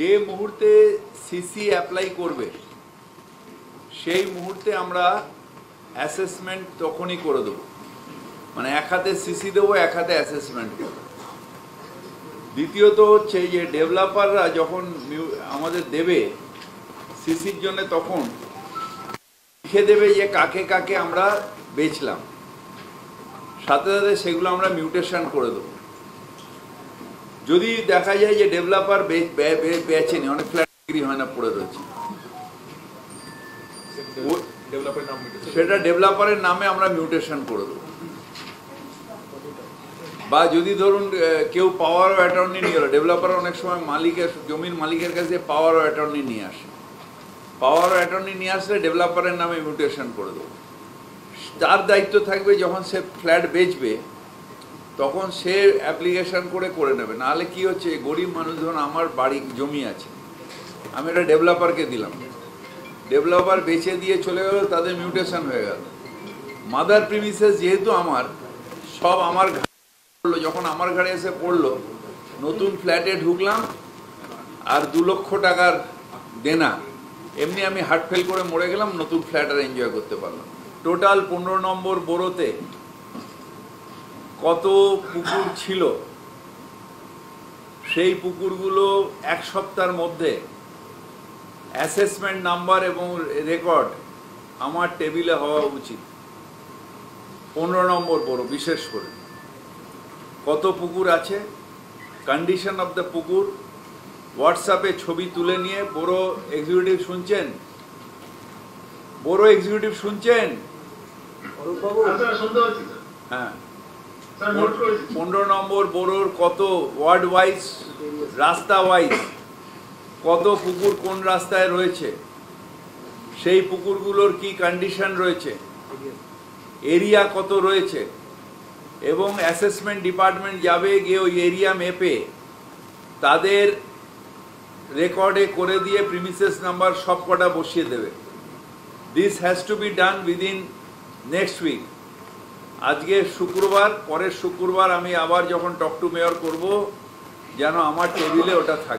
যে মুহূর্তে CC apply করবে সেই মুহূর্তে আমরা অ্যাসেসমেন্ট তখনই করে দেবো, মানে এক হাতে সিসি দেবো, এক হাতে অ্যাসেসমেন্ট দেবো। দ্বিতীয়ত হচ্ছে যে ডেভেলপাররা যখন আমাদের দেবে সিসির জন্য তখন লিখে দেবে যে কাকে কাকে আমরা বেচলাম, সাথে সাথে সেগুলো আমরা মিউটেশন করে দেবো। যদি দেখা যায় যে ডেভেলপার বেচেনি, অনেক ফ্ল্যাট বিক্রি হয় না, পড়ে রয়েছে, সেটা ডেভেলপারের নামে আমরা মিউটেশন করে দেবো। বা যদি ধরুন কেউ পাওয়ার অফ অ্যাটর্নি নিয়ে এলো, ডেভেলপার অনেক সময় মালিকের জমির মালিকের কাছে পাওয়ার অফ অ্যাটর্নি নিয়ে আসে, পাওয়ার অফ অ্যাটর্নি নিয়ে আসলে ডেভেলপারের নামে মিউটেশন করে দেবো। তার দায়িত্ব থাকবে যখন সে ফ্ল্যাট বেচবে তখন সে অ্যাপ্লিকেশন করে নেবে। নাহলে কি হচ্ছে, গরিব মানুষ ধরুন আমার বাড়ি জমি আছে, আমি এটা ডেভেলপারকে দিলাম, ডেভেলপার বেচে দিয়ে চলে গেল, তাদের মিউটেশন হয়ে গেল। মাদার প্রিমিসেস যেহেতু আমার, সব আমার পড়লো, যখন আমার ঘাড়ে এসে পড়লো, নতুন ফ্ল্যাটে ঢুকলাম আর 2 লক্ষ টাকার দেনা, এমনি আমি হার্ট ফেল করে মরে গেলাম, নতুন ফ্ল্যাট আর এনজয় করতে পারলাম। টোটাল 15 নম্বর বোরোতে কত পুকুর ছিল, সেই পুকুরগুলো এক সপ্তাহের মধ্যে অ্যাসেসমেন্ট নাম্বার এবং রেকর্ড আমার টেবিলে হওয়া উচিত। 15 নম্বর বোরো বিশেষ করে কত পুকুর আছে, কন্ডিশন অফ দ্য পুকুর, হোয়াটসঅ্যাপে ছবি তুলে নিয়ে। বোরো এক্সিকিউটিভ শুনছেন? বোরো এক্সিকিউটিভ শুনছেন? হ্যাঁ, 15 নম্বর বোরোর কত ওয়ার্ড ওয়াইজ, রাস্তা ওয়াইজ কত পুকুর কোন রাস্তায় রয়েছে, সেই পুকুরগুলোর কি কন্ডিশন রয়েছে, এরিয়া কত রয়েছে, এবং অ্যাসেসমেন্ট ডিপার্টমেন্ট যাবে গিয়ে ওই এরিয়া মেপে তাদের রেকর্ডে করে দিয়ে প্রিমিসেস নাম্বার সব কটা বসিয়ে দেবে। This has to be done within next week. আজকে শুক্রবার, পরের শুক্রবার আমি আবার যখন টক টু মেয়র করব, যেন আমার টেবিলে ওটা থাকে।